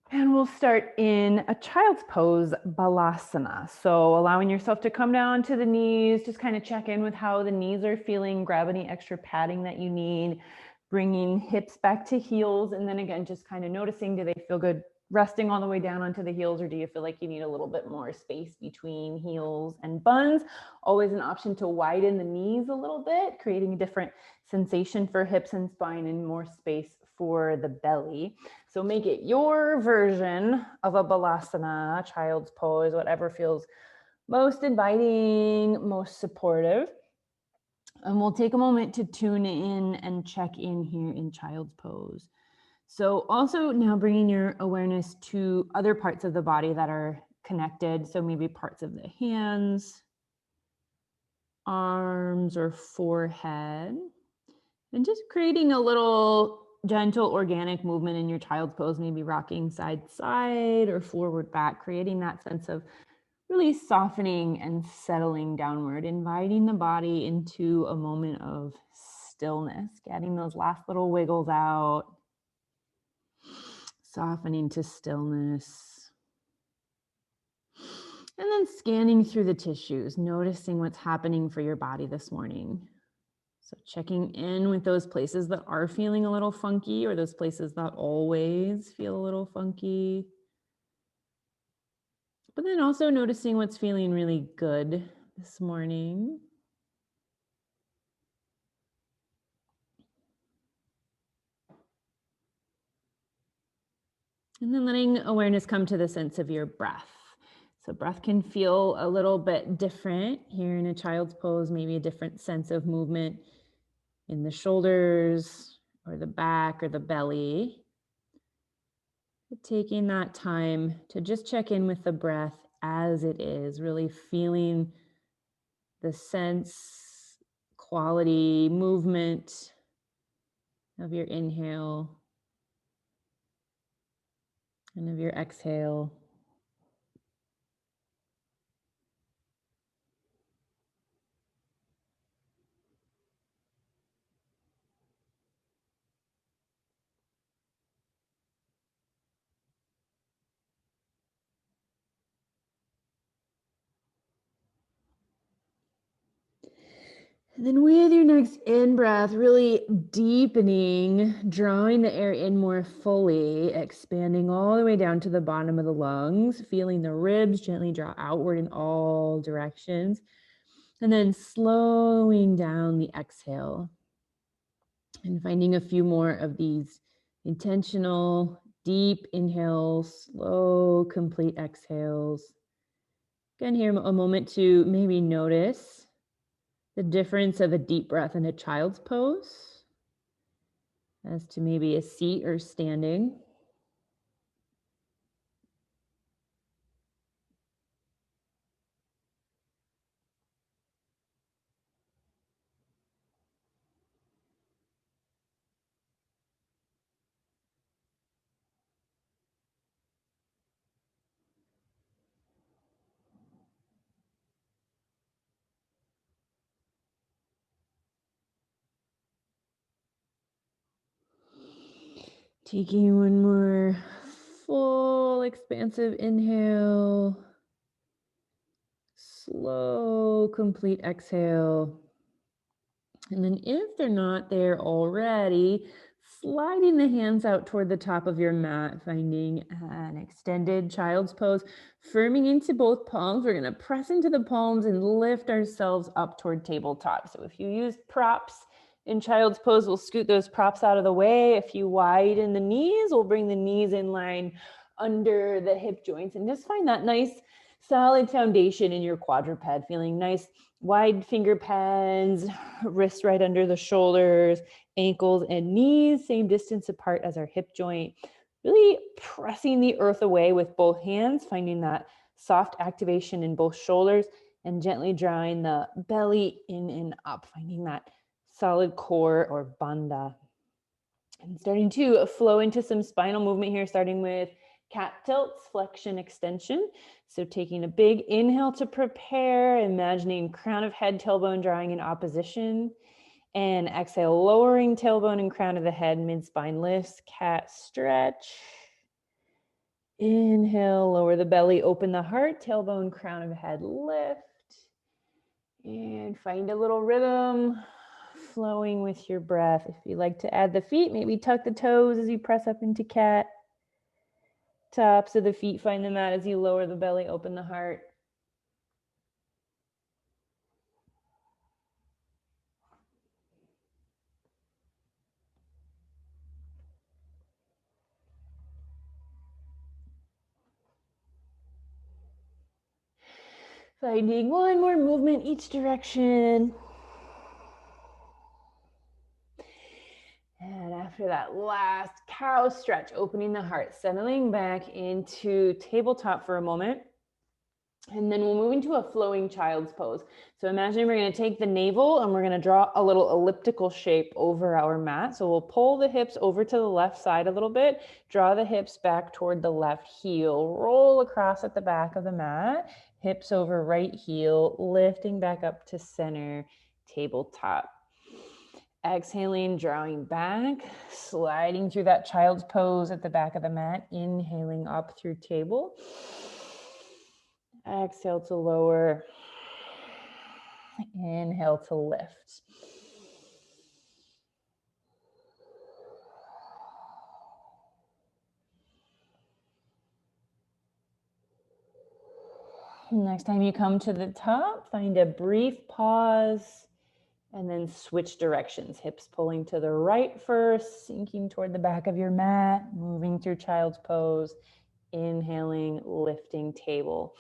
And we'll start in a child's pose, Balasana. So allowing yourself to come down to the knees, just kind of check in with how the knees are feeling, grab any extra padding that you need, bringing hips back to heels. And then again, just kind of noticing, do they feel good resting all the way down onto the heels, or do you feel like you need a little bit more space between heels and buns? Always an option to widen the knees a little bit, creating a different sensation for hips and spine and more space for the belly. So make it your version of a balasana, child's pose, whatever feels most inviting, most supportive. And we'll take a moment to tune in and check in here in child's pose. So also now bringing your awareness to other parts of the body that are connected. So maybe parts of the hands, arms, or forehead. And just creating a little gentle organic movement in your child's pose, maybe rocking side to side or forward back, creating that sense of really softening and settling downward, inviting the body into a moment of stillness, getting those last little wiggles out, softening to stillness. And then scanning through the tissues, noticing what's happening for your body this morning. So checking in with those places that are feeling a little funky, or those places that always feel a little funky. But then also noticing what's feeling really good this morning. And then letting awareness come to the sense of your breath. So breath can feel a little bit different here in a child's pose, maybe a different sense of movement in the shoulders or the back or the belly. But taking that time to just check in with the breath as it is, really feeling the sense, quality, movement of your inhale and of your exhale. And then with your next in-breath, really deepening, drawing the air in more fully, expanding all the way down to the bottom of the lungs, feeling the ribs gently draw outward in all directions. And then slowing down the exhale and finding a few more of these intentional, deep inhales, slow, complete exhales. Again, here a moment to maybe notice the difference of a deep breath in a child's pose as to maybe a seat or standing. Taking one more full expansive inhale. Slow, complete exhale. And then if they're not there already, sliding the hands out toward the top of your mat, finding an extended child's pose, firming into both palms. We're going to press into the palms and lift ourselves up toward tabletop. So if you use props in child's pose, we'll scoot those props out of the way. If you widen the knees, we'll bring the knees in line under the hip joints and just find that nice solid foundation in your quadruped, feeling nice wide finger pads, wrists right under the shoulders, ankles and knees same distance apart as our hip joint. Really pressing the earth away with both hands, finding that soft activation in both shoulders, and gently drawing the belly in and up, finding that solid core or bandha. And starting to flow into some spinal movement here, starting with cat tilts, flexion, extension. So taking a big inhale to prepare, imagining crown of head, tailbone drawing in opposition. And exhale, lowering tailbone and crown of the head, mid-spine lifts, cat stretch. Inhale, lower the belly, open the heart, tailbone, crown of head, lift. And find a little rhythm flowing with your breath. If you like to add the feet, maybe tuck the toes as you press up into cat. Tops of the feet, find the mat as you lower the belly, open the heart. Finding one more movement each direction. And after that last cow stretch, opening the heart, settling back into tabletop for a moment. And then we'll move into a flowing child's pose. So imagine we're going to take the navel and we're going to draw a little elliptical shape over our mat. So we'll pull the hips over to the left side a little bit, draw the hips back toward the left heel, roll across at the back of the mat, hips over right heel, lifting back up to center, tabletop. Exhaling, drawing back, sliding through that child's pose at the back of the mat, inhaling up through table. Exhale to lower. Inhale to lift. Next time you come to the top, find a brief pause and then switch directions. Hips pulling to the right first, sinking toward the back of your mat, moving through child's pose, inhaling, lifting, table.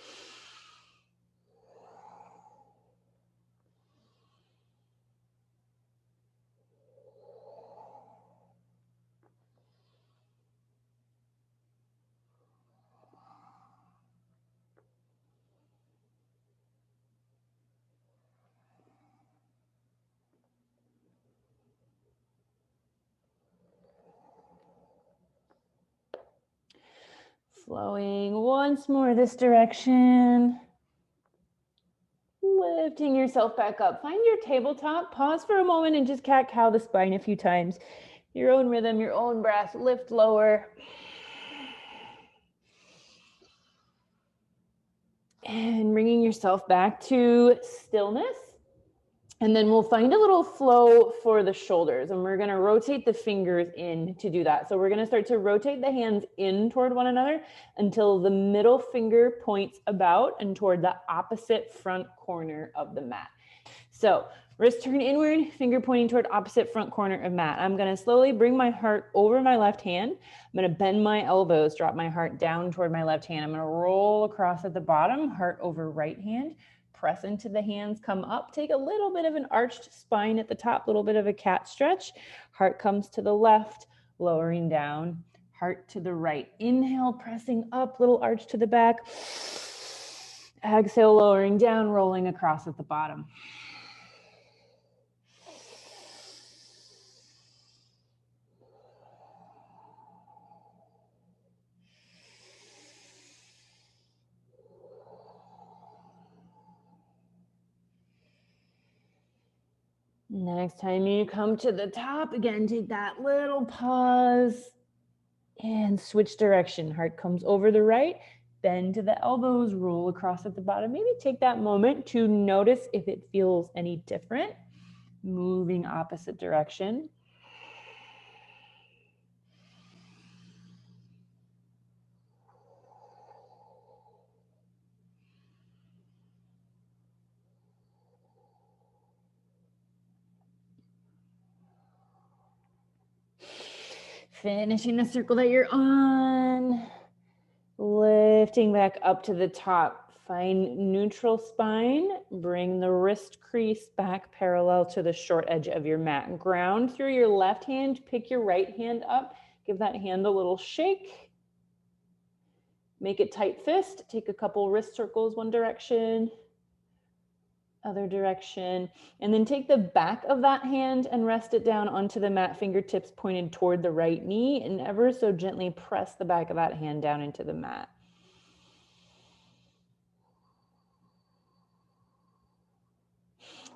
Flowing once more this direction. Lifting yourself back up. Find your tabletop. Pause for a moment and just cat-cow the spine a few times. Your own rhythm, your own breath. Lift lower. And bringing yourself back to stillness. And then we'll find a little flow for the shoulders, and we're going to rotate the fingers in to do that. So we're going to start to rotate the hands in toward one another until the middle finger points about and toward the opposite front corner of the mat. So wrist turn inward, finger pointing toward opposite front corner of mat. I'm going to slowly bring my heart over my left hand. I'm going to bend my elbows, drop my heart down toward my left hand. I'm going to roll across at the bottom, heart over right hand. Press into the hands, come up, take a little bit of an arched spine at the top, little bit of a cat stretch. Heart comes to the left, lowering down, heart to the right. Inhale, pressing up, little arch to the back. Exhale, lowering down, rolling across at the bottom. Next time you come to the top, again, take that little pause and switch direction. Heart comes over the right, bend to the elbows, roll across at the bottom. Maybe take that moment to notice if it feels any different. Moving opposite direction. Finishing the circle that you're on. Lifting back up to the top. Find neutral spine. Bring the wrist crease back parallel to the short edge of your mat. Ground through your left hand. Pick your right hand up. Give that hand a little shake. Make it tight fist. Take a couple wrist circles one direction, other direction, and then take the back of that hand and rest it down onto the mat, fingertips pointed toward the right knee, and ever so gently press the back of that hand down into the mat.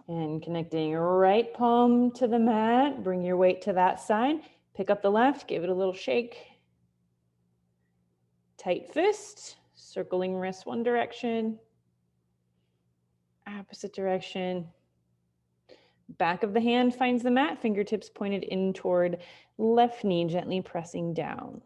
And connecting right palm to the mat, bring your weight to that side, pick up the left, give it a little shake. Tight fist, circling wrist one direction, opposite direction. Back of the hand finds the mat, fingertips pointed in toward left knee, gently pressing down.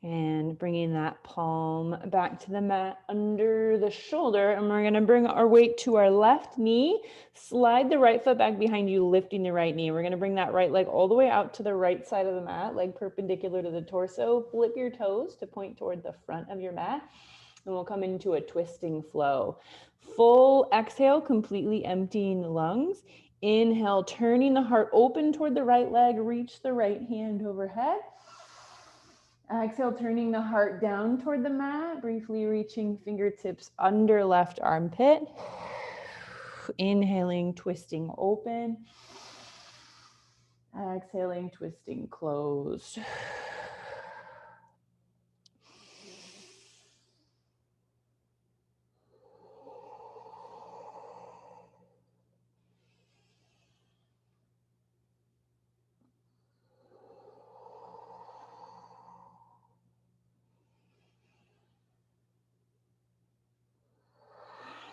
And bringing that palm back to the mat under the shoulder. And we're gonna bring our weight to our left knee, slide the right foot back behind you, lifting the right knee. We're gonna bring that right leg all the way out to the right side of the mat, leg perpendicular to the torso. Flip your toes to point toward the front of your mat. And we'll come into a twisting flow. Full exhale, completely emptying the lungs. Inhale, turning the heart open toward the right leg, reach the right hand overhead. Exhale, turning the heart down toward the mat, briefly reaching fingertips under left armpit. Inhaling, twisting open. Exhaling, twisting closed.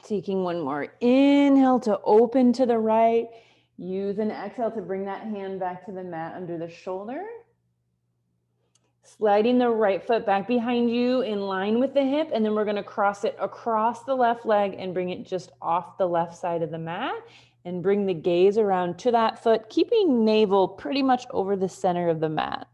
Taking one more inhale to open to the right. Use an exhale to bring that hand back to the mat under the shoulder. Sliding the right foot back behind you in line with the hip, and then we're going to cross it across the left leg and bring it just off the left side of the mat and bring the gaze around to that foot, keeping navel pretty much over the center of the mat.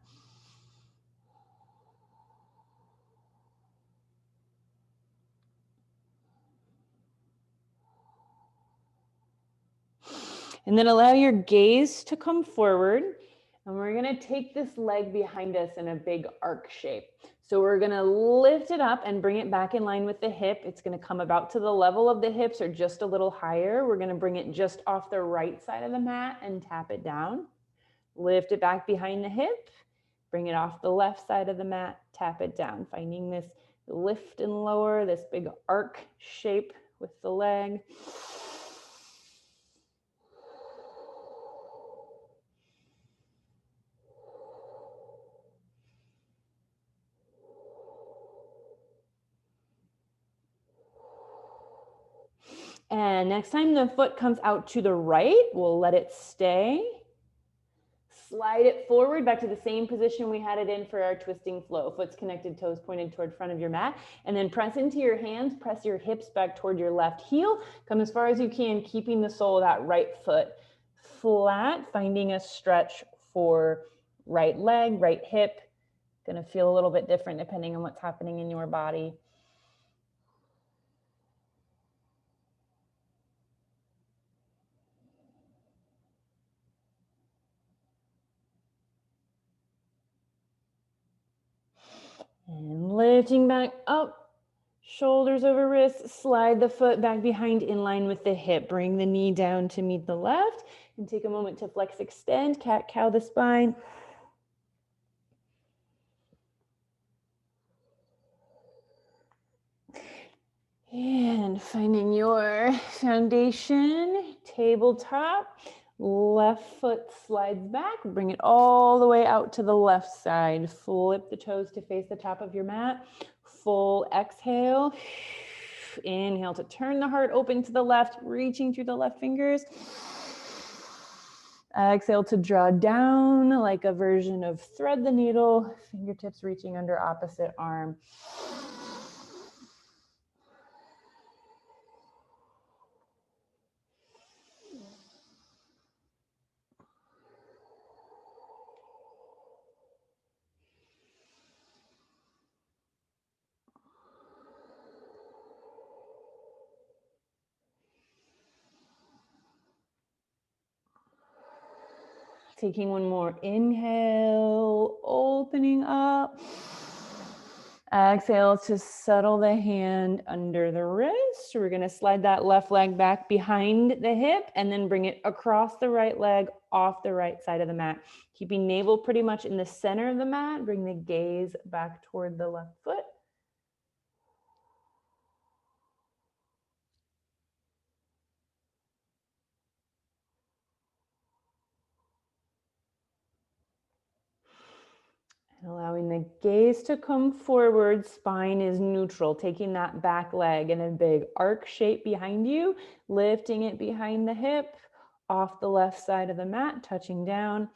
And then allow your gaze to come forward. And we're gonna take this leg behind us in a big arc shape. So we're gonna lift it up and bring it back in line with the hip. It's gonna come about to the level of the hips or just a little higher. We're gonna bring it just off the right side of the mat and tap it down. Lift it back behind the hip. Bring it off the left side of the mat, tap it down. Finding this lift and lower, this big arc shape with the leg. And next time the foot comes out to the right, we'll let it stay. Slide it forward back to the same position we had it in for our twisting flow. Foot's connected, toes pointed toward front of your mat. And then press into your hands, press your hips back toward your left heel. Come as far as you can, keeping the sole of that right foot flat, finding a stretch for right leg, right hip. Gonna feel a little bit different depending on what's happening in your body. And lifting back up, shoulders over wrists, slide the foot back behind in line with the hip. Bring the knee down to meet the left and take a moment to flex, extend, cat-cow the spine. And finding your foundation, tabletop. Left foot slides back, bring it all the way out to the left side. Flip the toes to face the top of your mat. Full exhale. Inhale to turn the heart open to the left, reaching through the left fingers. Exhale to draw down like a version of thread the needle, fingertips reaching under opposite arm. Taking one more inhale, opening up. Exhale to settle the hand under the wrist. We're going to slide that left leg back behind the hip and then bring it across the right leg off the right side of the mat. Keeping navel pretty much in the center of the mat. Bring the gaze back toward the left foot. Allowing the gaze to come forward, spine is neutral, taking that back leg in a big arc shape behind you, lifting it behind the hip, off the left side of the mat, touching down,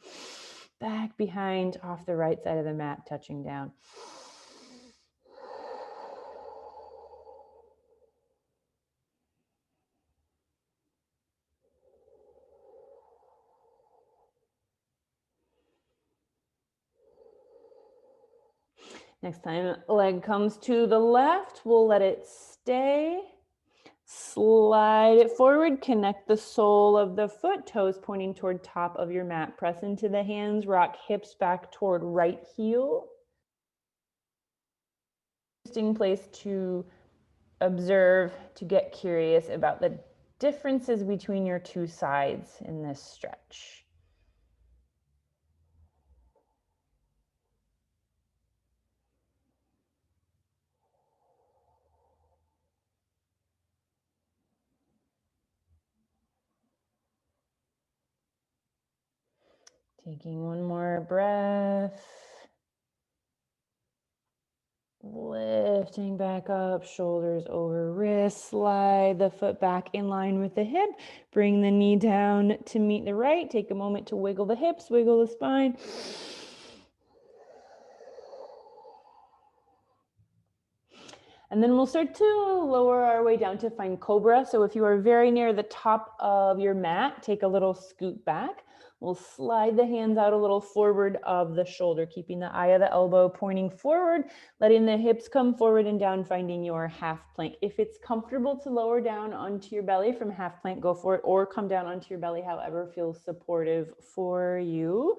back behind, off the right side of the mat, touching down. Next time leg comes to the left, we'll let it stay. Slide it forward, connect the sole of the foot, toes pointing toward top of your mat. Press into the hands, rock hips back toward right heel. Interesting place to observe, to get curious about the differences between your two sides in this stretch. Taking one more breath. Lifting back up, shoulders over wrists, slide the foot back in line with the hip, bring the knee down to meet the right, take a moment to wiggle the hips, wiggle the spine. And then we'll start to lower our way down to find cobra. So if you are very near the top of your mat, take a little scoot back. We'll slide the hands out a little forward of the shoulder, keeping the eye of the elbow pointing forward, letting the hips come forward and down, finding your half plank. If it's comfortable to lower down onto your belly from half plank, go for it, or come down onto your belly, however feels supportive for you.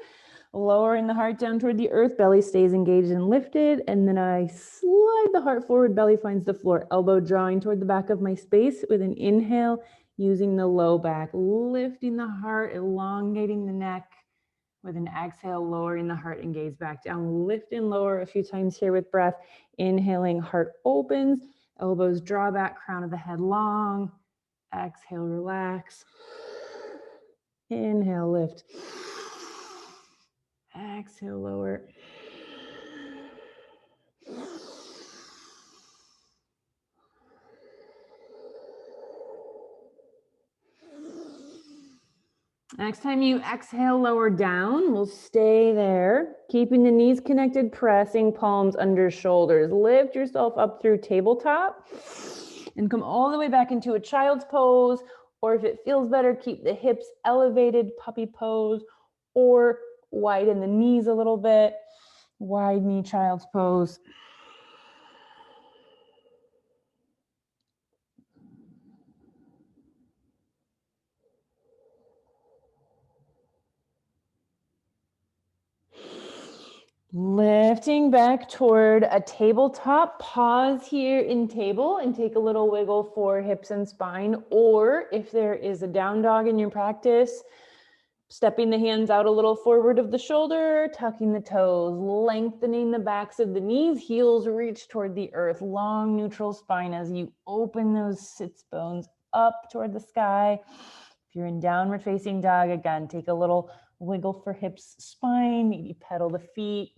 Lowering the heart down toward the earth, belly stays engaged and lifted, and then I slide the heart forward, belly finds the floor, elbow drawing toward the back of my space with an inhale, using the low back, lifting the heart, elongating the neck. With an exhale, lowering the heart and gaze back down. Lift and lower a few times here with breath. Inhaling, heart opens, elbows draw back, crown of the head long. Exhale, relax. Inhale, lift. Exhale, lower. Next time you exhale, lower down. We'll stay there, keeping the knees connected, pressing palms under shoulders. Lift yourself up through tabletop and come all the way back into a child's pose, or if it feels better, keep the hips elevated, puppy pose, or widen the knees a little bit, wide knee child's pose. Lifting back toward a tabletop, pause here in table and take a little wiggle for hips and spine. Or if there is a down dog in your practice, stepping the hands out a little forward of the shoulder, tucking the toes, lengthening the backs of the knees, heels reach toward the earth, long neutral spine as you open those sits bones up toward the sky. If you're in downward facing dog, again, take a little wiggle for hips, spine, maybe pedal the feet.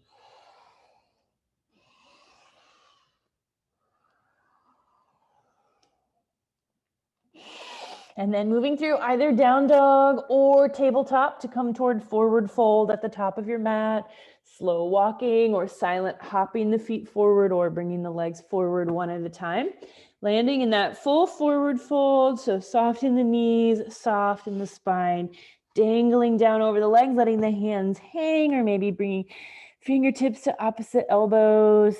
And then moving through either down dog or tabletop to come toward forward fold at the top of your mat. Slow walking or silent hopping the feet forward or bringing the legs forward one at a time. Landing in that full forward fold. So soft in the knees, soft in the spine. Dangling down over the legs, letting the hands hang, or maybe bringing fingertips to opposite elbows.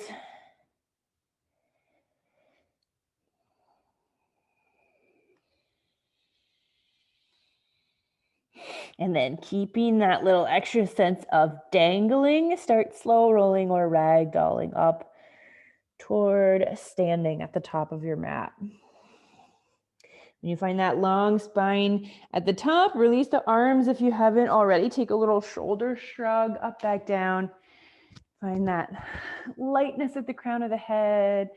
And then keeping that little extra sense of dangling, start slow rolling or ragdolling up toward standing at the top of your mat. When you find that long spine at the top, release the arms if you haven't already. Take a little shoulder shrug up, back down. Find that lightness at the crown of the head,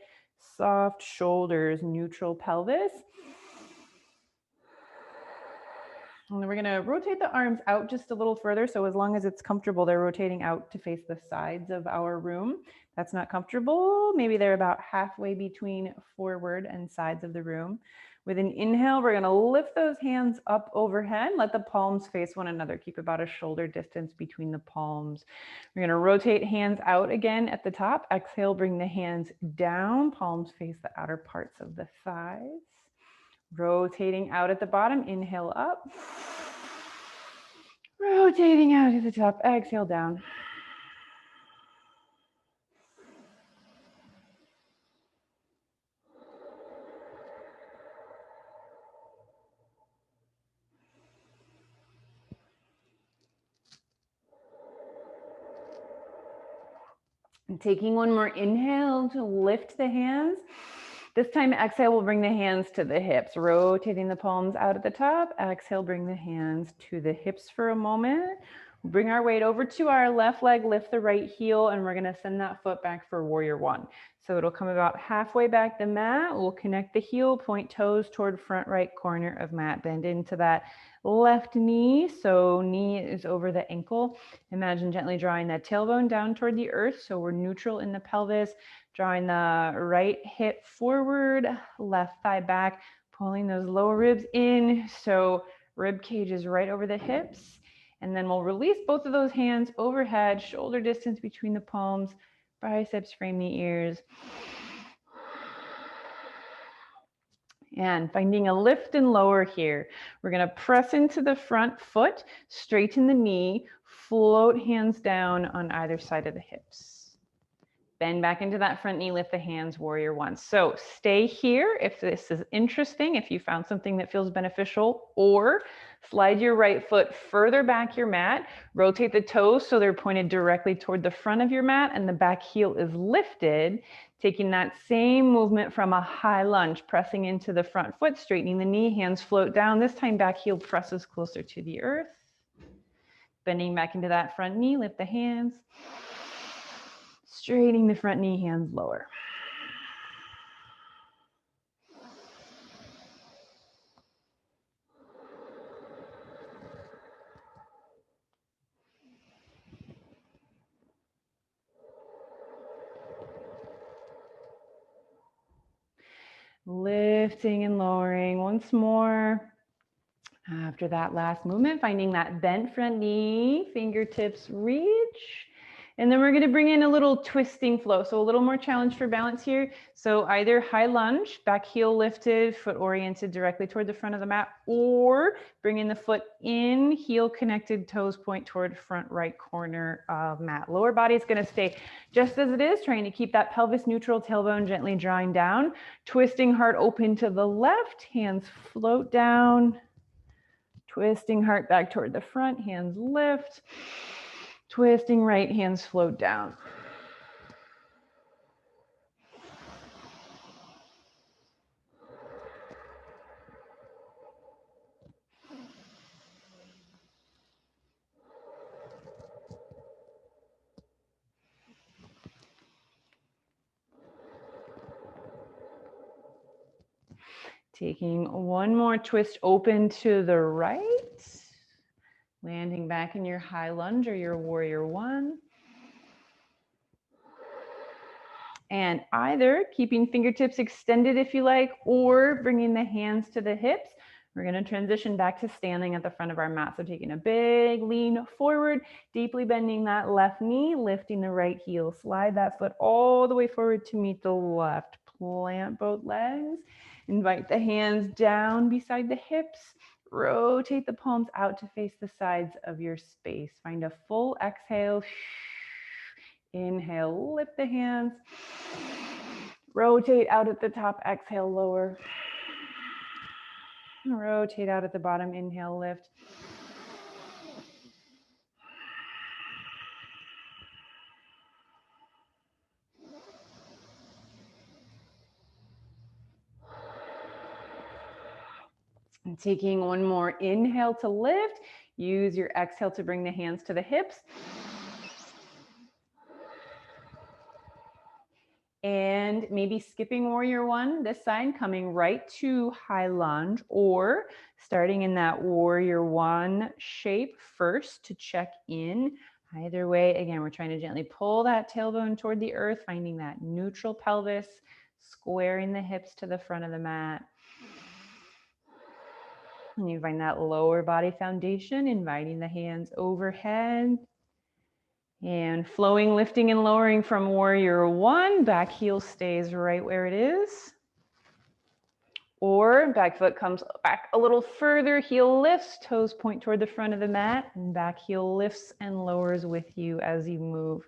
soft shoulders, neutral pelvis. And then we're going to rotate the arms out just a little further. So as long as it's comfortable, they're rotating out to face the sides of our room. That's not comfortable. Maybe they're about halfway between forward and sides of the room. With an inhale, we're going to lift those hands up overhead. Let the palms face one another. Keep about a shoulder distance between the palms. We're going to rotate hands out again at the top. Exhale, bring the hands down. Palms face the outer parts of the thighs. Rotating out at the bottom, inhale up. Rotating out at the top, exhale down. And taking one more inhale to lift the hands. This time, exhale, we'll bring the hands to the hips, rotating the palms out at the top. Exhale, bring the hands to the hips for a moment. Bring our weight over to our left leg, lift the right heel, and we're gonna send that foot back for warrior one. So it'll come about halfway back the mat. We'll connect the heel, point toes toward front right corner of mat. Bend into that left knee, so knee is over the ankle. Imagine gently drawing that tailbone down toward the earth, so we're neutral in the pelvis. Drawing the right hip forward, left thigh back, pulling those lower ribs in, so rib cage is right over the hips. And then we'll release both of those hands overhead, shoulder distance between the palms, biceps frame the ears. And finding a lift and lower here. We're gonna press into the front foot, straighten the knee, float hands down on either side of the hips. Bend back into that front knee, lift the hands, warrior one. So stay here if this is interesting, if you found something that feels beneficial, or slide your right foot further back your mat, rotate the toes so they're pointed directly toward the front of your mat and the back heel is lifted, taking that same movement from a high lunge, pressing into the front foot, straightening the knee, hands float down. This time back heel presses closer to the earth. Bending back into that front knee, lift the hands. Straightening the front knee, hands lower. Lifting and lowering once more. After that last movement, finding that bent front knee, fingertips reach. And then we're going to bring in a little twisting flow. So a little more challenge for balance here. So either high lunge, back heel lifted, foot oriented directly toward the front of the mat, or bringing the foot in, heel connected, toes point toward front right corner of mat. Lower body is going to stay just as it is, trying to keep that pelvis neutral, tailbone gently drawing down. Twisting heart open to the left, hands float down. Twisting heart back toward the front, hands lift. Twisting right, hands float down. Taking one more twist open to the right. Landing back in your high lunge or your warrior one. And either keeping fingertips extended if you like, or bringing the hands to the hips. We're going to transition back to standing at the front of our mat. So taking a big lean forward, deeply bending that left knee, lifting the right heel. Slide that foot all the way forward to meet the left. Plant both legs. Invite the hands down beside the hips. Rotate the palms out to face the sides of your space. Find a full exhale. Inhale, lift the hands. Rotate out at the top, exhale, lower. Rotate out at the bottom, inhale, lift. And taking one more inhale to lift. Use your exhale to bring the hands to the hips. And maybe skipping warrior one this side, coming right to high lunge, or starting in that warrior one shape first to check in. Either way, again, we're trying to gently pull that tailbone toward the earth, finding that neutral pelvis, squaring the hips to the front of the mat. And you find that lower body foundation, inviting the hands overhead. And flowing, lifting, and lowering from warrior one. Back heel stays right where it is. Or back foot comes back a little further, heel lifts, toes point toward the front of the mat, and back heel lifts and lowers with you as you move.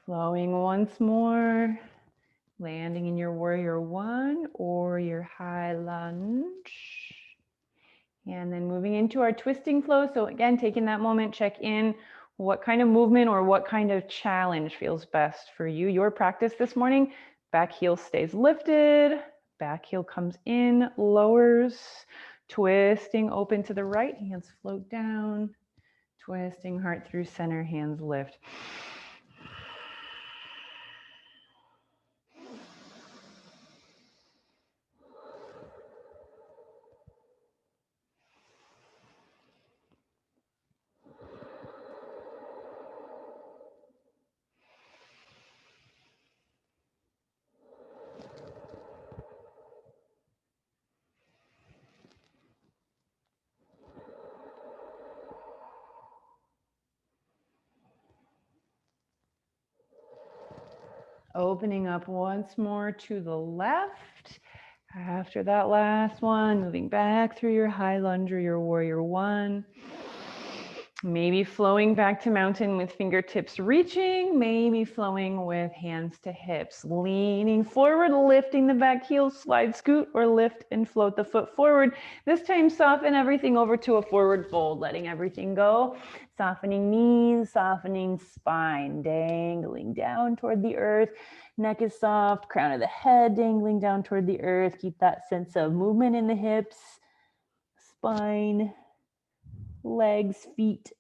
Flowing once more, landing in your warrior one or your high lunge. And then moving into our twisting flow. So again, taking that moment, check in. What kind of movement or what kind of challenge feels best for you? Your practice this morning, back heel stays lifted, back heel comes in, lowers, twisting open to the right, hands float down, twisting heart through center, hands lift. Opening up once more to the left. After that last one, moving back through your high lunge or your warrior one. Maybe flowing back to mountain with fingertips reaching, maybe flowing with hands to hips, leaning forward, lifting the back heel, slide, scoot, or lift and float the foot forward. This time, soften everything over to a forward fold, letting everything go. Softening knees, softening spine, dangling down toward the earth. Neck is soft, crown of the head dangling down toward the earth. Keep that sense of movement in the hips, spine, legs, feet.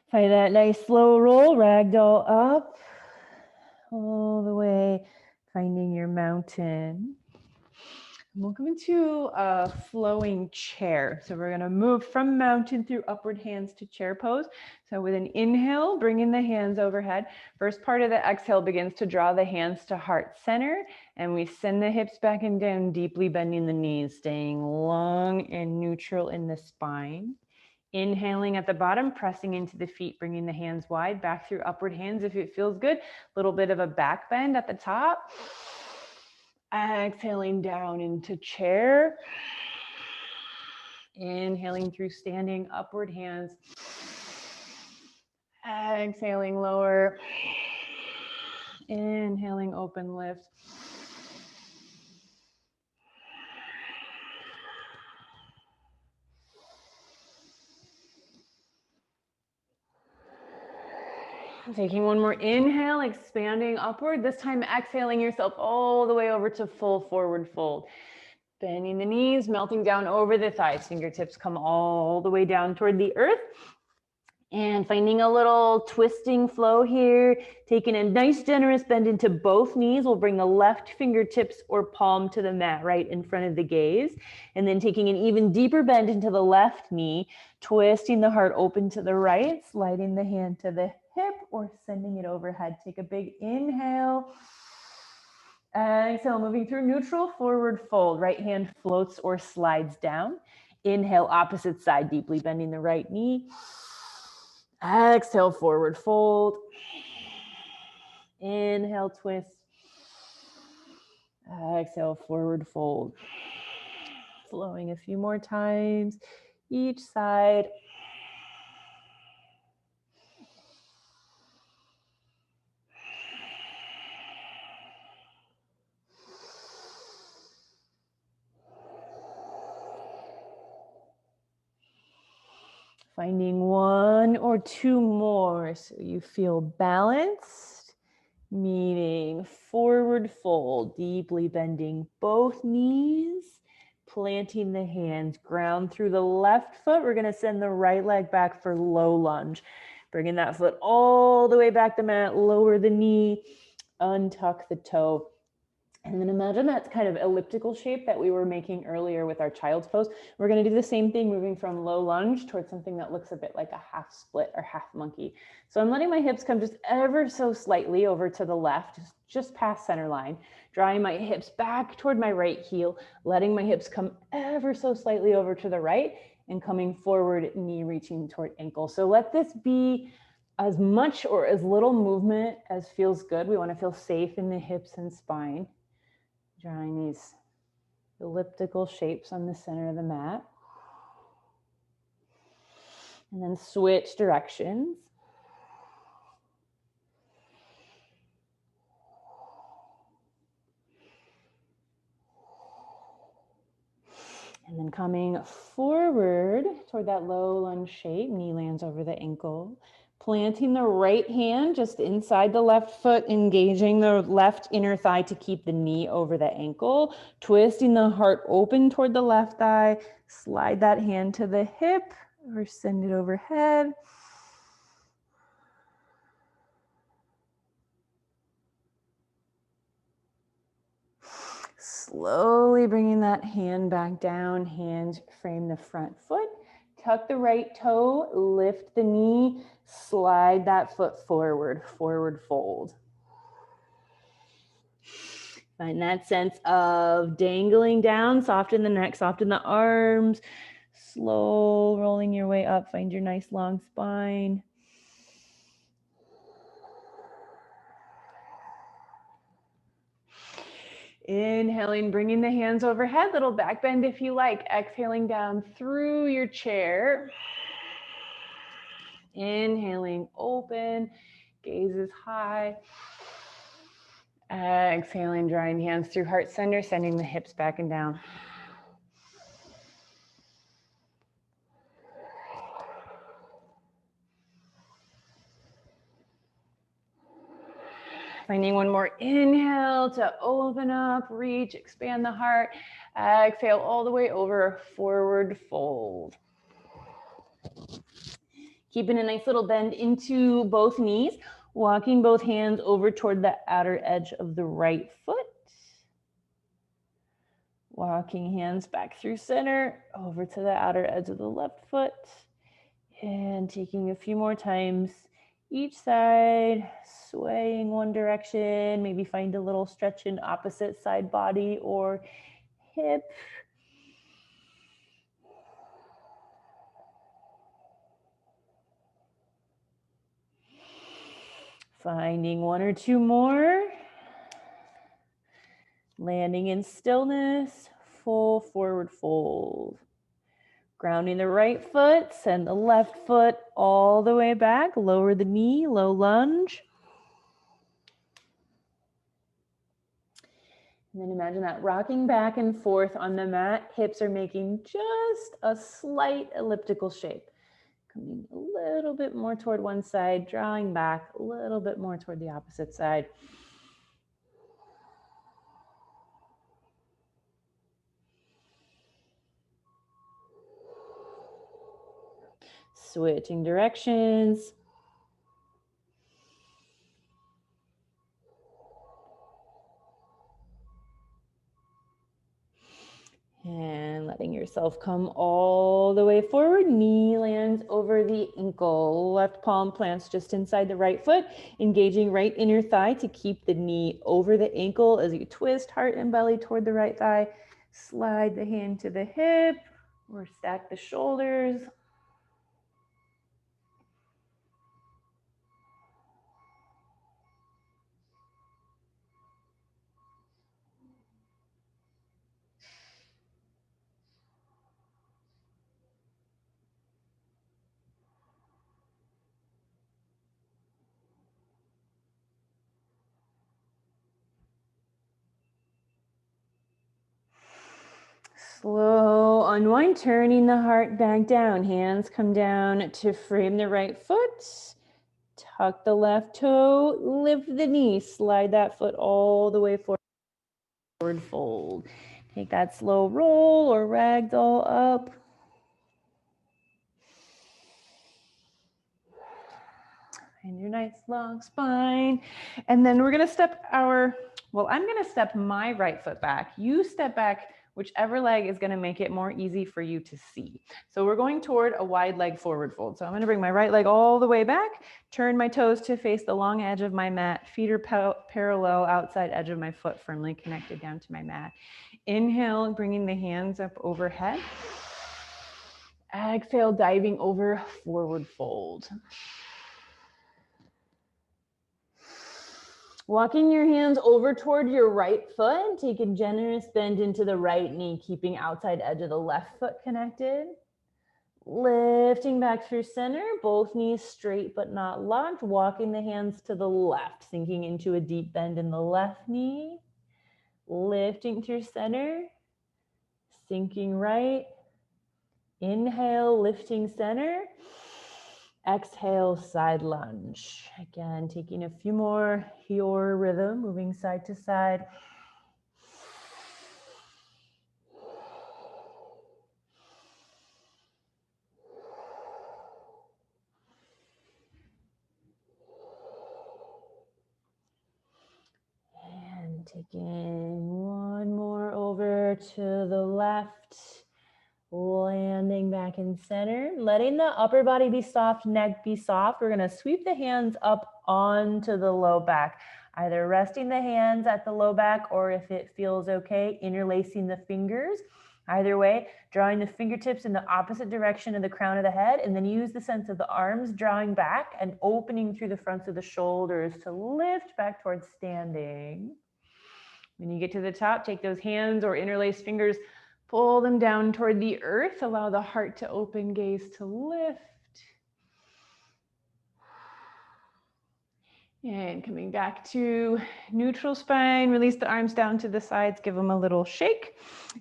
Find that nice slow roll, ragdoll up, all the way, finding your mountain. We'll come into a flowing chair. So we're gonna move from mountain through upward hands to chair pose. So with an inhale, bringing the hands overhead. First part of the exhale begins to draw the hands to heart center, and we send the hips back and down, deeply bending the knees, staying long and neutral in the spine. Inhaling at the bottom, pressing into the feet, bringing the hands wide, back through upward hands if it feels good. A little bit of a back bend at the top. Exhaling down into chair. Inhaling through standing, upward hands. Exhaling lower. Inhaling, open lift. Taking one more inhale, expanding upward. This time exhaling yourself all the way over to full forward fold. Bending the knees, melting down over the thighs. Fingertips come all the way down toward the earth. And finding a little twisting flow here. Taking a nice generous bend into both knees. We'll bring the left fingertips or palm to the mat right in front of the gaze. And then taking an even deeper bend into the left knee. Twisting the heart open to the right. Sliding the hand to the hip or sending it overhead. Take a big inhale. Exhale, moving through neutral, forward fold. Right hand floats or slides down. Inhale, opposite side, deeply bending the right knee. Exhale, forward fold. Inhale, twist. Exhale, forward fold. Flowing a few more times each side. Finding one or two more so you feel balanced, meaning forward fold, deeply bending both knees, planting the hands, ground through the left foot. We're going to send the right leg back for low lunge. Bringing that foot all the way back the mat, lower the knee, untuck the toe. And then imagine that kind of elliptical shape that we were making earlier with our child's pose. We're going to do the same thing, moving from low lunge towards something that looks a bit like a half split or half monkey. So I'm letting my hips come just ever so slightly over to the left, just past center line, drawing my hips back toward my right heel, letting my hips come ever so slightly over to the right, and coming forward, knee reaching toward ankle. So let this be as much or as little movement as feels good. We want to feel safe in the hips and spine. Drawing these elliptical shapes on the center of the mat. And then switch directions. And then coming forward toward that low lunge shape, knee lands over the ankle. Planting the right hand just inside the left foot, engaging the left inner thigh to keep the knee over the ankle. Twisting the heart open toward the left thigh. Slide that hand to the hip or send it overhead. Slowly bringing that hand back down, hands frame the front foot. Tuck the right toe, lift the knee, slide that foot forward, forward fold. Find that sense of dangling down, soften the neck, soften the arms, slow rolling your way up, find your nice long spine. Inhaling, bringing the hands overhead, little back bend if you like. Exhaling down through your chair. Inhaling, open, gaze is high. Exhaling, drawing hands through heart center, sending the hips back and down. Finding one more inhale to open up, reach, expand the heart. Exhale all the way over, forward fold. Keeping a nice little bend into both knees, walking both hands over toward the outer edge of the right foot. Walking hands back through center, over to the outer edge of the left foot. And taking a few more times each side, swaying one direction, maybe find a little stretch in opposite side body or hip. Finding one or two more. Landing in stillness, full forward fold. Grounding the right foot, send the left foot all the way back, lower the knee, low lunge. And then imagine that rocking back and forth on the mat, hips are making just a slight elliptical shape. Coming a little bit more toward one side, drawing back a little bit more toward the opposite side. Switching directions. And letting yourself come all the way forward. Knee lands over the ankle. Left palm plants just inside the right foot, engaging right inner thigh to keep the knee over the ankle as you twist heart and belly toward the right thigh. Slide the hand to the hip or stack the shoulders. Slow unwind, turning the heart back down. Hands come down to frame the right foot. Tuck the left toe, lift the knee, slide that foot all the way forward fold. Take that slow roll or ragdoll up. And your nice long spine. And then we're gonna step I'm gonna step my right foot back. You step back whichever leg is gonna make it more easy for you to see. So we're going toward a wide leg forward fold. So I'm gonna bring my right leg all the way back, turn my toes to face the long edge of my mat, feet are parallel, outside edge of my foot firmly connected down to my mat. Inhale, bringing the hands up overhead. Exhale, diving over, forward fold. Walking your hands over toward your right foot, take a generous bend into the right knee, keeping outside edge of the left foot connected. Lifting back through center, both knees straight but not locked, walking the hands to the left, sinking into a deep bend in the left knee. Lifting through center, sinking right. Inhale, lifting center. Exhale, side lunge. Again, taking a few more, your rhythm, moving side to side. And taking one more over to the left. Landing back in center, letting the upper body be soft, neck be soft. We're gonna sweep the hands up onto the low back, either resting the hands at the low back or if it feels okay, interlacing the fingers. Either way, drawing the fingertips in the opposite direction of the crown of the head, and then use the sense of the arms drawing back and opening through the fronts of the shoulders to lift back towards standing. When you get to the top, take those hands or interlaced fingers, pull them down toward the earth. Allow the heart to open, gaze to lift. And coming back to neutral spine, release the arms down to the sides, give them a little shake.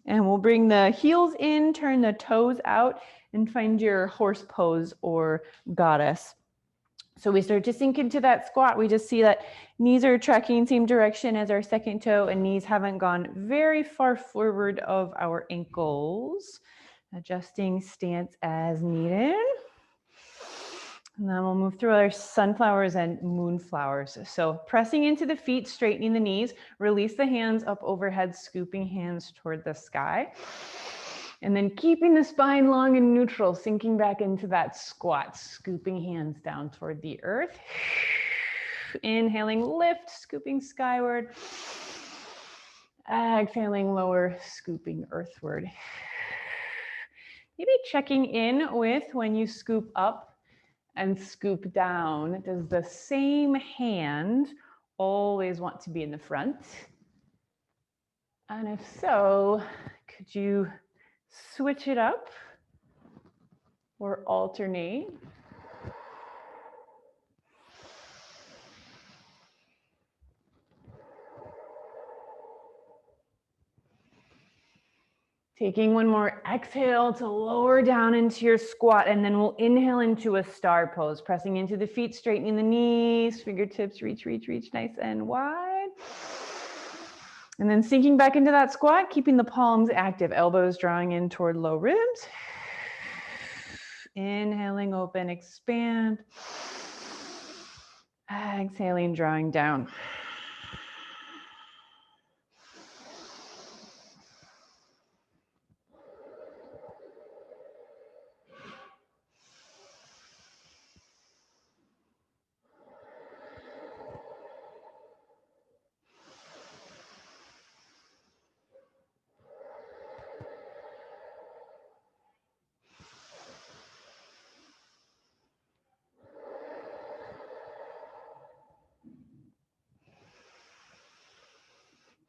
And we'll bring the heels in, turn the toes out, and find your horse pose or goddess. So we start to sink into that squat. We just see that knees are tracking same direction as our second toe and knees haven't gone very far forward of our ankles. Adjusting stance as needed. And then we'll move through our sunflowers and moonflowers. So pressing into the feet, straightening the knees, release the hands up overhead, scooping hands toward the sky. And then keeping the spine long and neutral, sinking back into that squat, scooping hands down toward the earth. Inhaling, lift, scooping skyward. Exhaling, lower, scooping earthward. Maybe checking in with when you scoop up and scoop down. Does the same hand always want to be in the front? And if so, could you switch it up or alternate? Taking one more exhale to lower down into your squat, and then we'll inhale into a star pose, pressing into the feet, straightening the knees, fingertips reach, reach, reach, nice and wide. And then sinking back into that squat, keeping the palms active, elbows drawing in toward low ribs. Inhaling, open, expand. Exhaling, drawing down.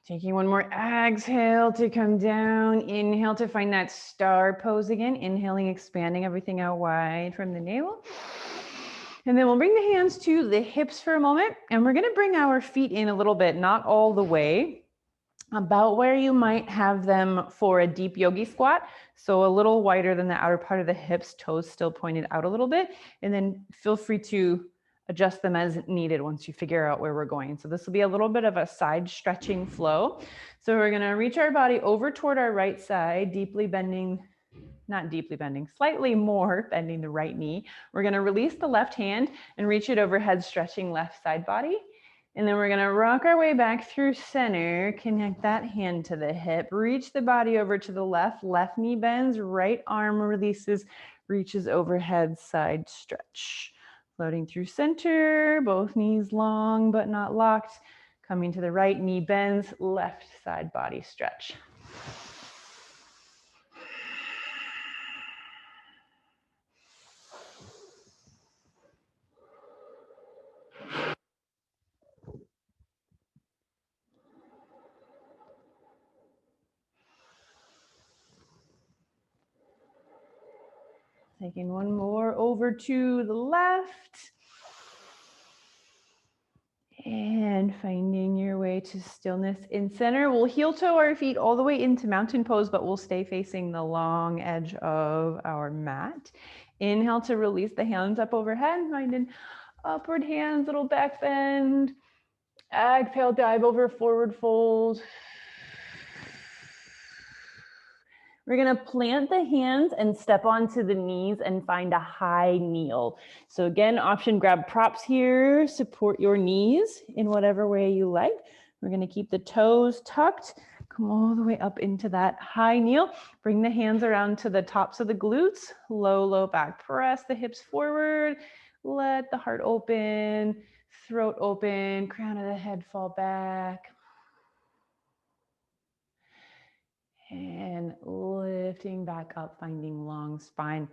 Taking one more exhale to come down. Inhale to find that star pose again. Inhaling, expanding everything out wide from the navel. And then we'll bring the hands to the hips for a moment. And we're going to bring our feet in a little bit, not all the way. about where you might have them for a deep yogi squat. So a little wider than the outer part of the hips, toes still pointed out a little bit. And then feel free to adjust them as needed once you figure out where we're going. So this will be a little bit of a side stretching flow. So we're gonna reach our body over toward our right side, deeply bending, not deeply bending, slightly more bending the right knee. We're gonna release the left hand and reach it overhead, stretching left side body. And then we're gonna rock our way back through center, connect that hand to the hip, reach the body over to the left, left knee bends, right arm releases, reaches overhead, side stretch. Floating through center, both knees long but not locked. Coming to the right, knee bends, left side body stretch. Taking one more over to the left. And finding your way to stillness in center. We'll heel toe our feet all the way into mountain pose, but we'll stay facing the long edge of our mat. Inhale to release the hands up overhead. Find an upward hands, little back bend. Exhale, dive over, forward fold. We're gonna plant the hands and step onto the knees and find a high kneel. So again, option grab props here, support your knees in whatever way you like. We're gonna keep the toes tucked, come all the way up into that high kneel. Bring the hands around to the tops of the glutes, low, low back. Press the hips forward, let the heart open, throat open, crown of the head fall back. And lifting back up, finding long spine.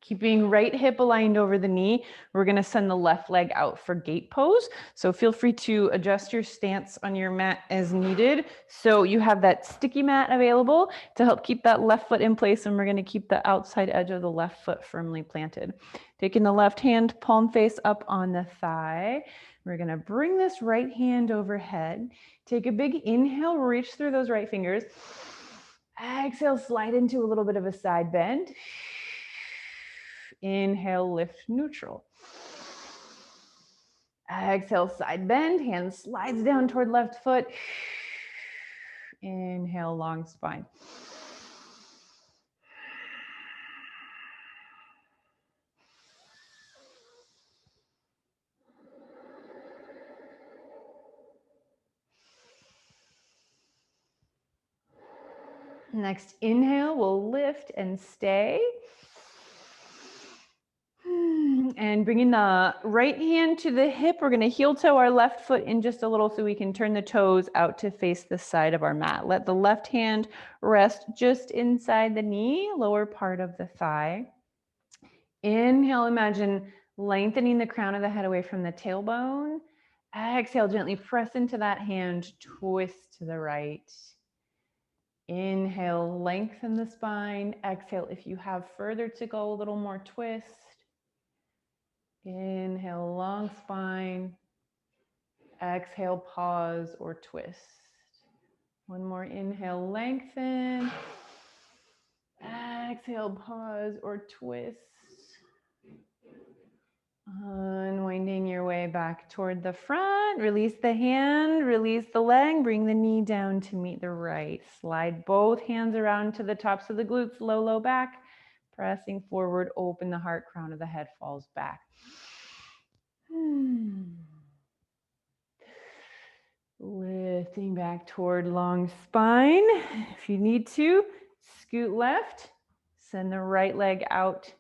Keeping right hip aligned over the knee, we're gonna send the left leg out for gate pose. So feel free to adjust your stance on your mat as needed. So you have that sticky mat available to help keep that left foot in place, and we're gonna keep the outside edge of the left foot firmly planted. Taking the left hand, palm face up on the thigh. We're gonna bring this right hand overhead. Take a big inhale, reach through those right fingers. Exhale, slide into a little bit of a side bend. Inhale, lift neutral. Exhale, side bend, hand slides down toward left foot. Inhale, long spine. Next inhale, we'll lift and stay. And bringing the right hand to the hip, we're gonna heel toe our left foot in just a little so we can turn the toes out to face the side of our mat. Let the left hand rest just inside the knee, lower part of the thigh. Inhale, imagine lengthening the crown of the head away from the tailbone. Exhale, gently press into that hand, twist to the right. Inhale, lengthen the spine. Exhale, if you have further to go, a little more twist. Inhale, long spine. Exhale, pause or twist. One more inhale, lengthen. Exhale, pause or twist. Unwinding your way back toward the front. Release the hand, release the leg, bring the knee down to meet the right. Slide both hands around to the tops of the glutes, low, low back. Pressing forward, open the heart, crown of the head falls back. Lifting back toward long spine. If you need to, scoot left, send the right leg out,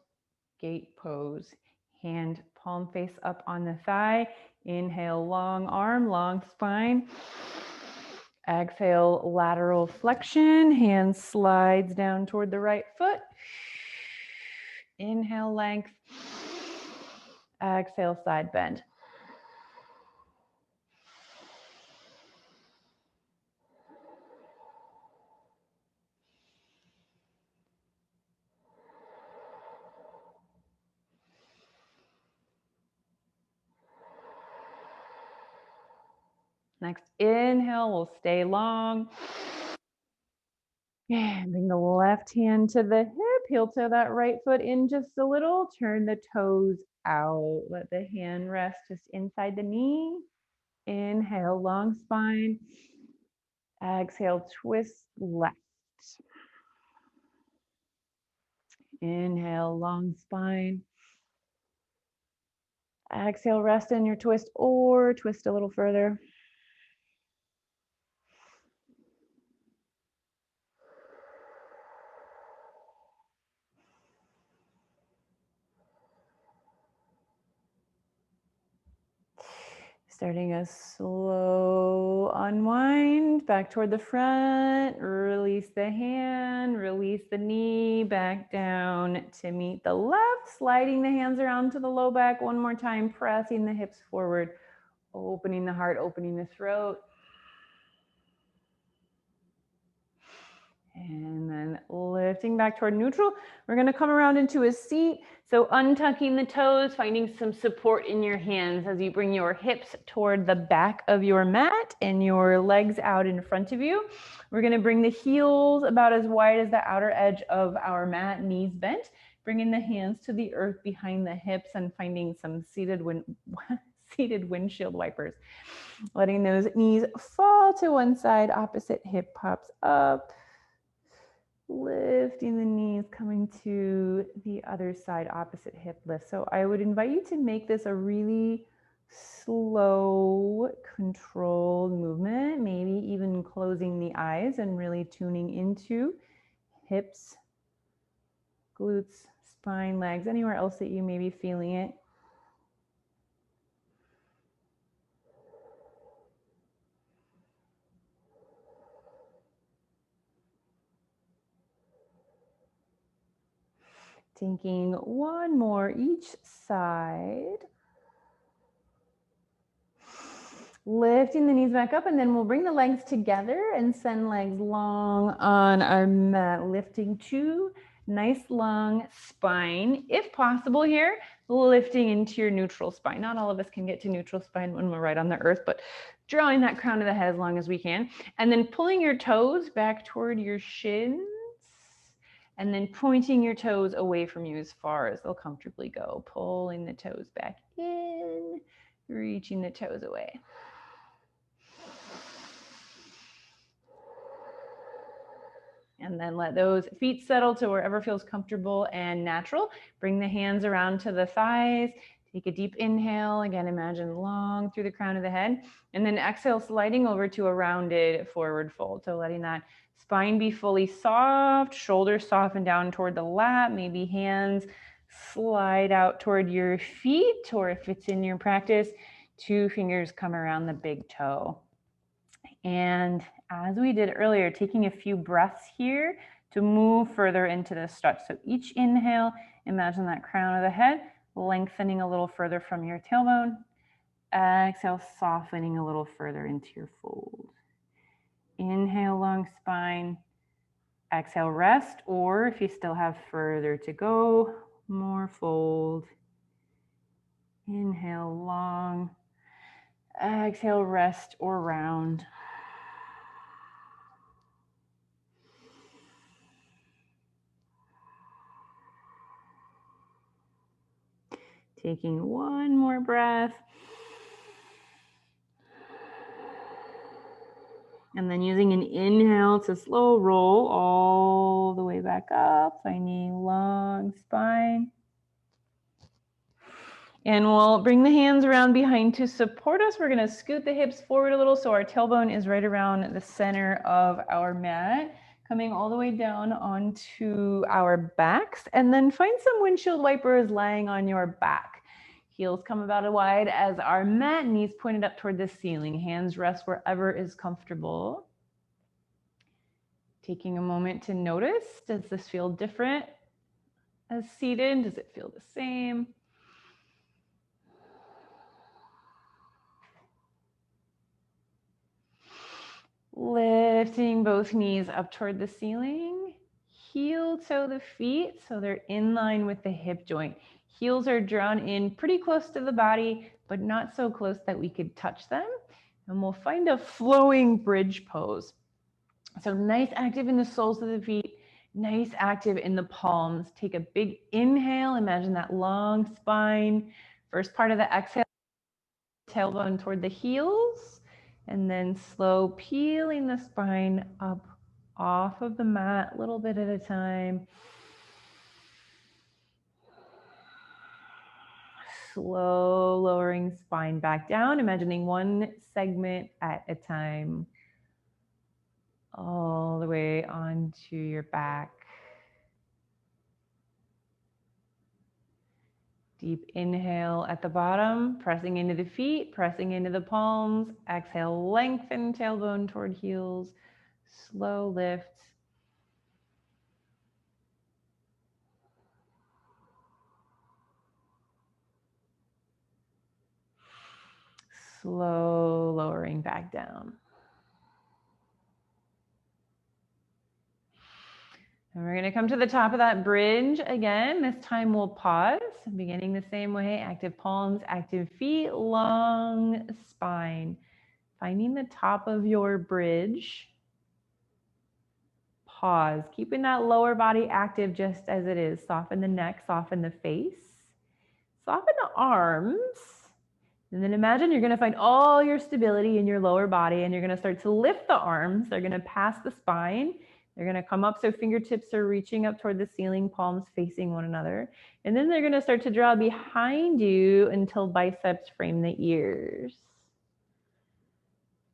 gate pose. Hand palm face up on the thigh. Inhale, long arm, long spine. Exhale, lateral flexion. Hand slides down toward the right foot. Inhale, length. Exhale, side bend. Next inhale, we'll stay long. And bring the left hand to the hip, heel toe that right foot in just a little, turn the toes out. Let the hand rest just inside the knee. Inhale, long spine. Exhale, twist left. Inhale, long spine. Exhale, rest in your twist or twist a little further. Starting a slow unwind back toward the front, release the hand, release the knee, back down to meet the left, sliding the hands around to the low back one more time, pressing the hips forward, opening the heart, opening the throat. And then lifting back toward neutral. We're gonna come around into a seat. So untucking the toes, finding some support in your hands as you bring your hips toward the back of your mat and your legs out in front of you. We're gonna bring the heels about as wide as the outer edge of our mat, knees bent. Bringing the hands to the earth behind the hips and finding some seated windshield wipers. Letting those knees fall to one side, opposite hip pops up. Lifting the knees, coming to the other side, opposite hip lift. So I would invite you to make this a really slow, controlled movement, maybe even closing the eyes and really tuning into hips, glutes, spine, legs, anywhere else that you may be feeling it. Taking one more each side. Lifting the knees back up, and then we'll bring the legs together and send legs long on our mat, lifting to nice long spine. If possible here, lifting into your neutral spine. Not all of us can get to neutral spine when we're right on the earth, but drawing that crown of the head as long as we can. And then pulling your toes back toward your shins, and then pointing your toes away from you as far as they'll comfortably go. Pulling the toes back in, reaching the toes away. And then let those feet settle to wherever feels comfortable and natural. Bring the hands around to the thighs. Take a deep inhale. Again, imagine long through the crown of the head. And then exhale, sliding over to a rounded forward fold. So letting that spine be fully soft, shoulders soften down toward the lap, maybe hands slide out toward your feet, or if it's in your practice, 2 fingers come around the big toe. And as we did earlier, taking a few breaths here to move further into the stretch. So each inhale, imagine that crown of the head lengthening a little further from your tailbone. Exhale, softening a little further into your fold. Inhale, long spine. Exhale, rest, or if you still have further to go, more fold. Inhale, long. Exhale, rest or round. Taking one more breath. And then using an inhale to slow roll all the way back up, finding long spine. And we'll bring the hands around behind to support us. We're going to scoot the hips forward a little so our tailbone is right around the center of our mat, coming all the way down onto our backs. And then find some windshield wipers lying on your back. Heels come about as wide as our mat, knees pointed up toward the ceiling. Hands rest wherever is comfortable. Taking a moment to notice, does this feel different as seated? Does it feel the same? Lifting both knees up toward the ceiling. Heel toe the feet so they're in line with the hip joint. Heels are drawn in pretty close to the body, but not so close that we could touch them. And we'll find a flowing bridge pose. So nice active in the soles of the feet, nice active in the palms. Take a big inhale, imagine that long spine. First part of the exhale, tailbone toward the heels, and then slow peeling the spine up off of the mat, a little bit at a time. Slow lowering spine back down, imagining one segment at a time, all the way onto your back. Deep inhale at the bottom, pressing into the feet, pressing into the palms. Exhale, lengthen tailbone toward heels. Slow lift. Slow lowering back down. And we're going to come to the top of that bridge again. This time we'll pause, beginning the same way. Active palms, active feet, long spine. Finding the top of your bridge. Pause, keeping that lower body active just as it is. Soften the neck, soften the face. Soften the arms. And then imagine you're going to find all your stability in your lower body, and you're going to start to lift the arms. They're going to pass the spine. They're going to come up so fingertips are reaching up toward the ceiling, palms facing one another. And then they're going to start to draw behind you until biceps frame the ears.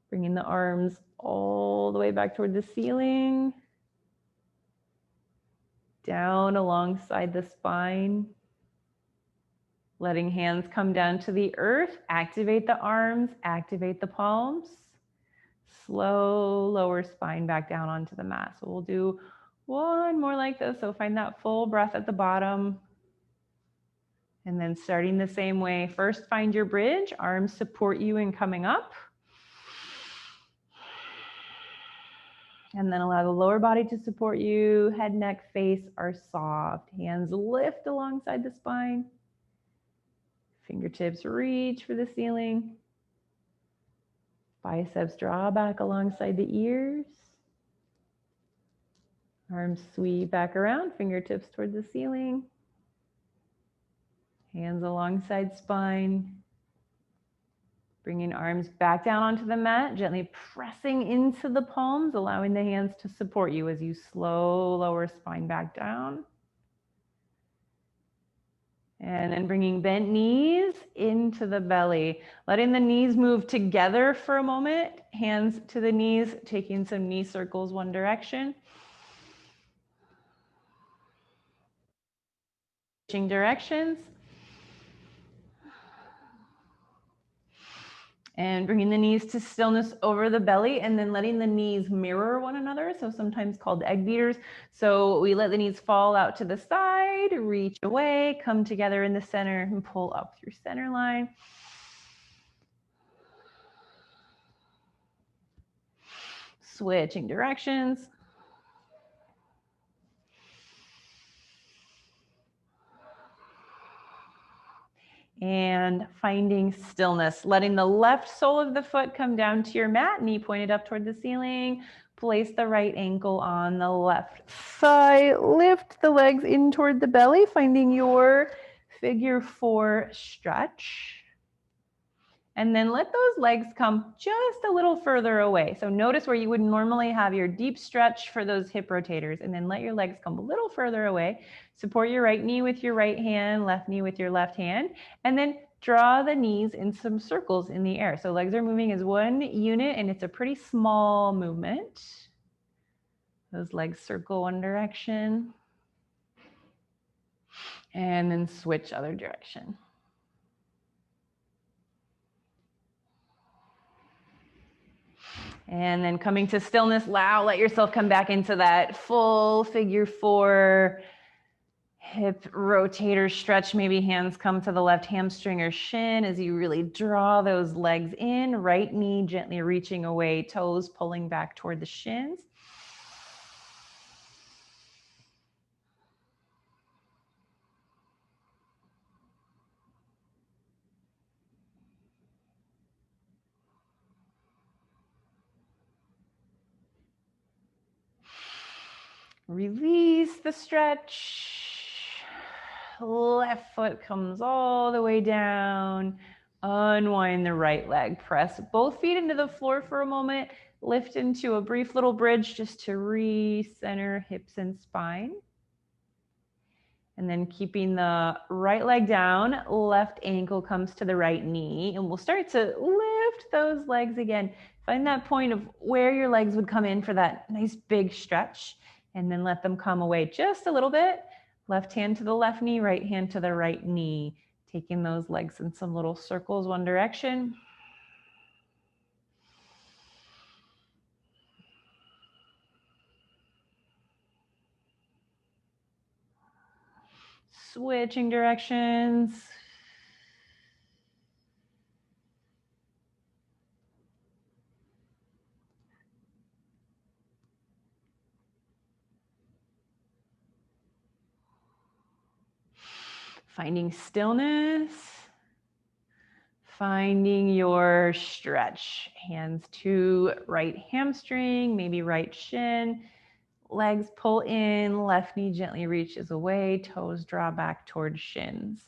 Bringing the arms all the way back toward the ceiling. Down alongside the spine. Letting hands come down to the earth. Activate the arms, activate the palms. Slow lower spine back down onto the mat. So we'll do one more like this. So find that full breath at the bottom. And then starting the same way. First, find your bridge. Arms support you in coming up. And then allow the lower body to support you. Head, neck, face are soft. Hands lift alongside the spine. Fingertips reach for the ceiling. Biceps draw back alongside the ears. Arms sweep back around, fingertips toward the ceiling. Hands alongside spine. Bringing arms back down onto the mat, gently pressing into the palms, allowing the hands to support you as you slow lower spine back down. And then bringing bent knees into the belly, letting the knees move together for a moment, hands to the knees, taking some knee circles one direction. Switching directions. And bringing the knees to stillness over the belly, and then letting the knees mirror one another, so sometimes called egg beaters. So we let the knees fall out to the side, reach away, come together in the center, and pull up through center line. Switching directions. And finding stillness, letting the left sole of the foot come down to your mat, knee pointed up toward the ceiling. Place the right ankle on the left thigh. Lift the legs in toward the belly, finding your figure 4 stretch. And then let those legs come just a little further away. So notice where you would normally have your deep stretch for those hip rotators, and then let your legs come a little further away. Support your right knee with your right hand, left knee with your left hand, and then draw the knees in some circles in the air. So legs are moving as one unit, and it's a pretty small movement. Those legs circle one direction, and then switch other direction. And then coming to stillness, let yourself come back into that full figure 4 hip rotator stretch. Maybe hands come to the left hamstring or shin as you really draw those legs in. Right knee gently reaching away, toes pulling back toward the shins. Release the stretch. Left foot comes all the way down. Unwind the right leg. Press both feet into the floor for a moment. Lift into a brief little bridge just to recenter hips and spine. And then keeping the right leg down, left ankle comes to the right knee, and we'll start to lift those legs again. Find that point of where your legs would come in for that nice big stretch, and then let them come away just a little bit. Left hand to the left knee, right hand to the right knee, taking those legs in some little circles one direction. Switching directions. Finding stillness. Finding your stretch. Hands to right hamstring, maybe right shin. Legs pull in, left knee gently reaches away, toes draw back towards shins.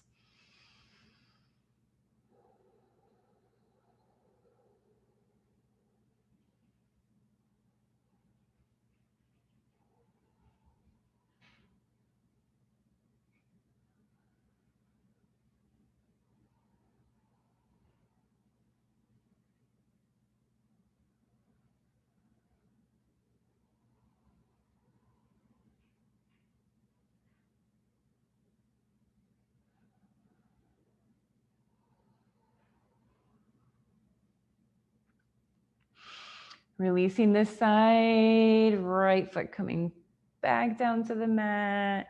Releasing this side, right foot coming back down to the mat.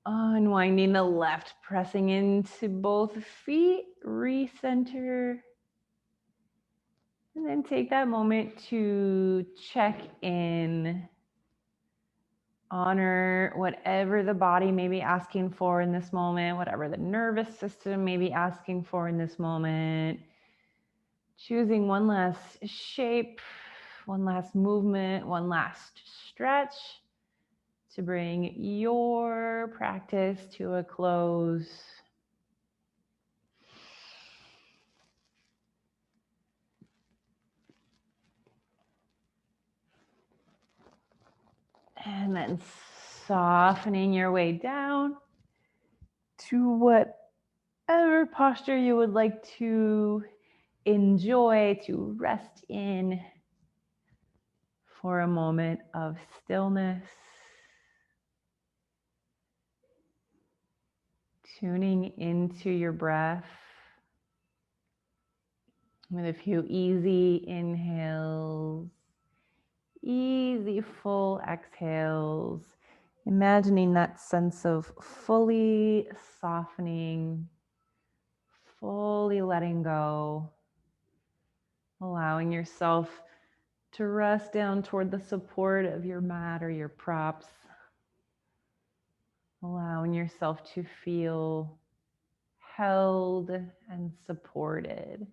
Unwinding the left, pressing into both feet, recenter. And then take that moment to check in. Honor whatever the body may be asking for in this moment, whatever the nervous system may be asking for in this moment. Choosing one last shape, one last movement, one last stretch to bring your practice to a close. And then softening your way down to whatever posture you would like to enjoy, to rest in for a moment of stillness. Tuning into your breath with a few easy inhales, easy full exhales, imagining that sense of fully softening, fully letting go, allowing yourself to rest down toward the support of your mat or your props, allowing yourself to feel held and supported.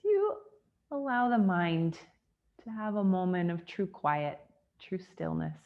You allow the mind to have a moment of true quiet, true stillness.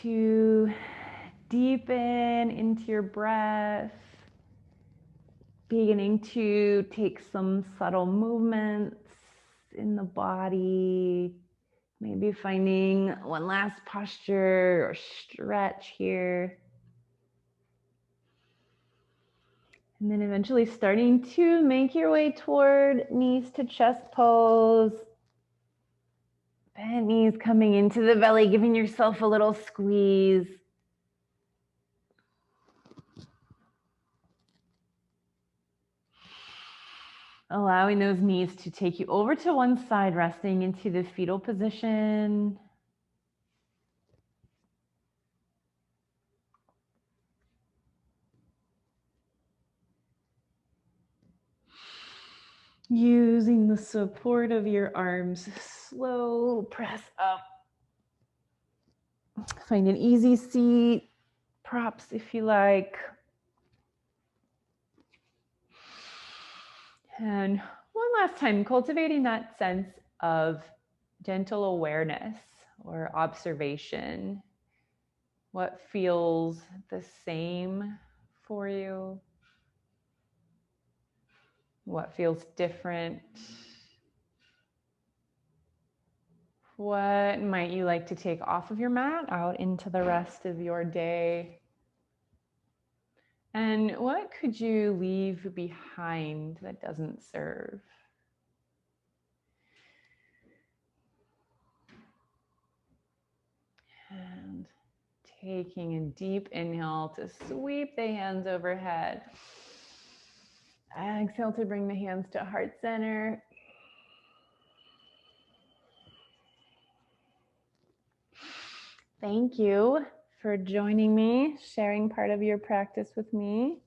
to deepen into your breath, beginning to take some subtle movements in the body, maybe finding one last posture or stretch here. And then eventually starting to make your way toward knees to chest pose. Bent knees coming into the belly, giving yourself a little squeeze. Allowing those knees to take you over to one side, resting into the fetal position. Using the support of your arms, slow press up. Find an easy seat, props if you like. And one last time, cultivating that sense of gentle awareness or observation. What feels the same for you? What feels different? What might you like to take off of your mat out into the rest of your day? And what could you leave behind that doesn't serve? And taking a deep inhale to sweep the hands overhead. Exhale to bring the hands to heart center. Thank you for joining me, sharing part of your practice with me.